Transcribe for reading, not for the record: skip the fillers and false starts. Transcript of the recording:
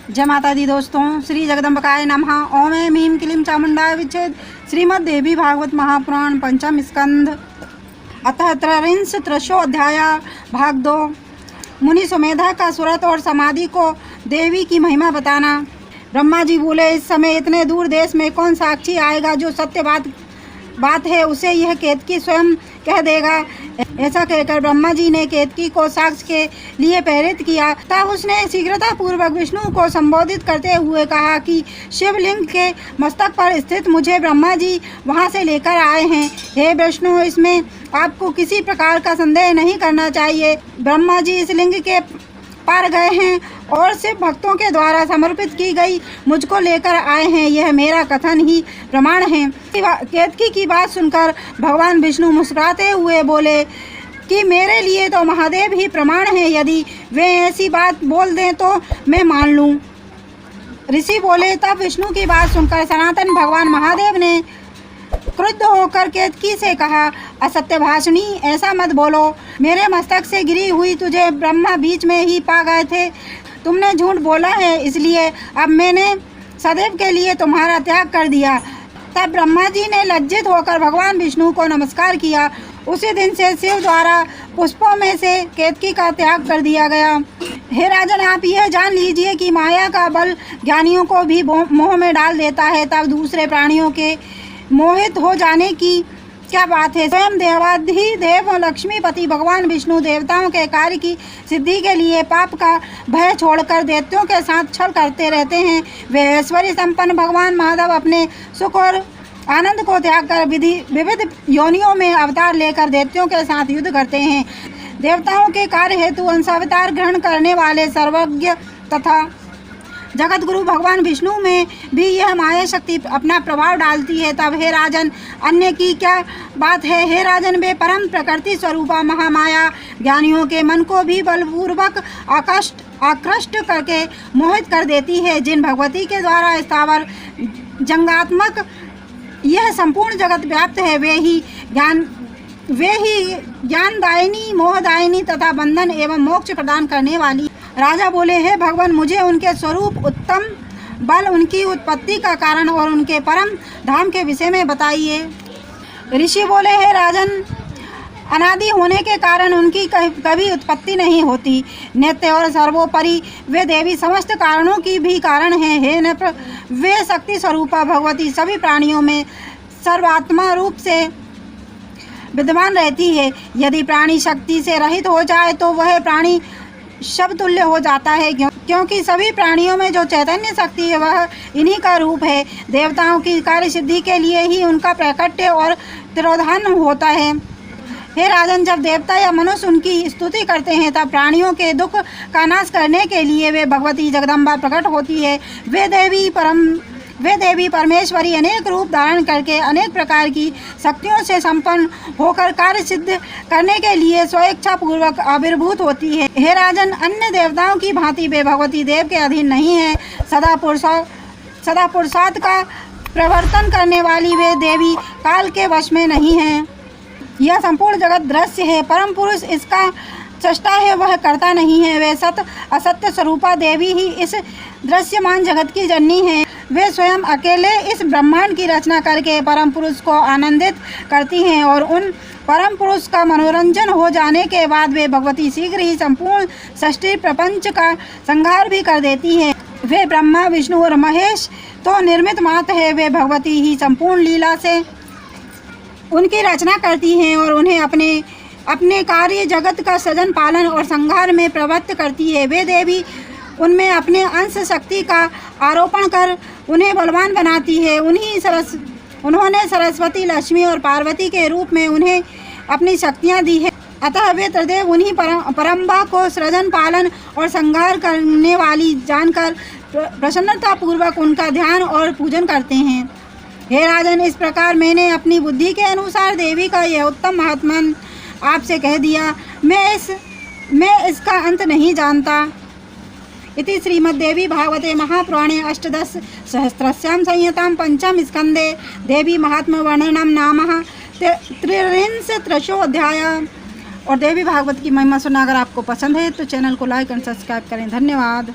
जय माता दी दोस्तों। श्री जगदम्बिकाय नमः। ओम ऐं ह्रीं क्लीं चामुण्डाय विच्छेद। श्रीमद् देवी भागवत महापुराण पंचम स्कंध अतः त्रयोविंशतिशो अध्याय भाग 2। मुनि सुमेधा का सुरत और समाधि को देवी की महिमा बताना। ब्रह्मा जी बोले, इस समय इतने दूर देश में कौन साक्षी आएगा जो सत्य बात है उसे यह केतकी स्वयं कह देगा। ऐसा कहकर ब्रह्मा जी ने केतकी को साक्ष्य के लिए प्रेरित किया। तब उसने शीघ्रता पूर्वक विष्णु को संबोधित करते हुए कहा कि शिवलिंग के मस्तक पर स्थित मुझे ब्रह्मा जी वहां से लेकर आए हैं। हे विष्णु, इसमें आपको किसी प्रकार का संदेह नहीं करना चाहिए। ब्रह्मा जी इस लिंग के पार गए हैं और सिर्फ भक्तों के द्वारा समर्पित की गई मुझको लेकर आए हैं। यह मेरा कथन ही प्रमाण है। केतकी की बात सुनकर भगवान विष्णु मुस्कुराते हुए बोले कि मेरे लिए तो महादेव ही प्रमाण है। यदि वे ऐसी बात बोल दें तो मैं मान लूं। ऋषि बोले, तब विष्णु की बात सुनकर सनातन भगवान महादेव ने क्रुद्ध होकर केतकी से कहा, असत्य भाषणी, ऐसा मत बोलो। मेरे मस्तक से गिरी हुई तुझे ब्रह्मा बीच में ही पा गए थे। तुमने झूठ बोला है, इसलिए अब मैंने सदैव के लिए तुम्हारा त्याग कर दिया। तब ब्रह्मा जी ने लज्जित होकर भगवान विष्णु को नमस्कार किया। उसी दिन से शिव द्वारा पुष्पों में से केतकी का त्याग कर दिया गया। हे राजन, आप यह जान लीजिए कि माया का बल ज्ञानियों को भी मोह में डाल देता है। तब दूसरे प्राणियों के मोहित हो जाने की क्या बात है। स्वयं देवाधिदेव लक्ष्मीपति भगवान विष्णु देवताओं के कार्य की सिद्धि के लिए पाप का भय छोड़कर दैत्यों के साथ छल करते रहते हैं। वे ऐश्वर्य संपन्न भगवान महादेव अपने सुख और आनंद को त्याग कर विविध योनियों में अवतार लेकर दैत्यों के साथ युद्ध करते हैं। देवताओं के कार्य हेतु अंशावतार ग्रहण करने वाले सर्वज्ञ तथा जगत गुरु भगवान विष्णु में भी यह माया शक्ति अपना प्रभाव डालती है। तब हे राजन, अन्य की क्या बात है। हे राजन, वे परम प्रकृति स्वरूपा महामाया ज्ञानियों के मन को भी बलपूर्वक आकृष्ट करके मोहित कर देती है। जिन भगवती के द्वारा स्थावर जंगात्मक यह संपूर्ण जगत व्याप्त है, वे ही ज्ञानदायिनी, मोहदायिनी तथा बंधन एवं मोक्ष प्रदान करने वाली। राजा बोले, हे भगवान, मुझे उनके स्वरूप, उत्तम बल, उनकी उत्पत्ति का कारण और उनके परम धाम के विषय में बताइए। ऋषि बोले, हे राजन, अनादि होने के कारण उनकी कभी उत्पत्ति नहीं होती। नित्य और सर्वोपरि वे देवी समस्त कारणों की भी कारण हैं। हे नृप, वे शक्ति स्वरूपा भगवती सभी प्राणियों में सर्वात्मा रूप से विद्यमान रहती है। यदि प्राणी शक्ति से रहित हो जाए तो वह प्राणी शब्द तुल्य हो जाता है, क्योंकि सभी प्राणियों में जो चैतन्य शक्ति है वह इन्हीं का रूप है। देवताओं की कार्य सिद्धि के लिए ही उनका प्रकट्य और तिरोधान होता है। हे राजन, जब देवता या मनुष्य उनकी स्तुति करते हैं तब प्राणियों के दुख का नाश करने के लिए वे भगवती जगदम्बा प्रकट होती है। वे देवी परमेश्वरी अनेक रूप धारण करके अनेक प्रकार की शक्तियों से संपन्न होकर कार्य सिद्ध करने के लिए स्वेच्छा पूर्वक आविर्भूत होती है। हे राजन, अन्य देवताओं की भांति वे भगवती देव के अधीन नहीं है। सदा पुरुषार्थ का प्रवर्तन करने वाली वे देवी काल के वश में नहीं है। यह संपूर्ण जगत दृश्य है, परम पुरुष इसका सृष्टा है, वह करता नहीं है। वे सत असत्य स्वरूपा देवी ही इस दृश्यमान जगत की जननी है। वे स्वयं अकेले इस ब्रह्मांड की रचना करके परम पुरुष को आनंदित करती हैं और उन परम पुरुष का मनोरंजन हो जाने के बाद वे भगवती शीघ्र ही संपूर्ण सृष्टि प्रपंच का संहार भी कर देती हैं। वे ब्रह्मा, विष्णु और महेश तो निर्मित मात्र है। वे भगवती ही संपूर्ण लीला से उनकी रचना करती हैं और उन्हें अपने कार्य जगत का सृजन, पालन और संहार में प्रवृत्त करती है। वे देवी उनमें अपने अंश शक्ति का आरोपण कर उन्हें बलवान बनाती है। उन्होंने सरस्वती, लक्ष्मी और पार्वती के रूप में उन्हें अपनी शक्तियाँ दी है। अतः वे त्रिदेव उन्हीं परम्बा को सृजन, पालन और संहार करने वाली जानकर प्रसन्नता पूर्वक उनका ध्यान और पूजन करते हैं। हे राजन, इस प्रकार मैंने अपनी बुद्धि के अनुसार देवी का यह उत्तम महात्म्य आपसे कह दिया। मैं इसका अंत नहीं जानता। इति श्रीमद्देवी भागवते महापुराणे अष्टादश सहस्रस्यां संहितां पंचम स्कंदे देवी महात्म्य वर्णनम नाम त्रयोविंशतिशो अध्याय। और देवी भागवत की महिमा सुनना अगर आपको पसंद है तो चैनल को लाइक एंड सब्सक्राइब करें। धन्यवाद।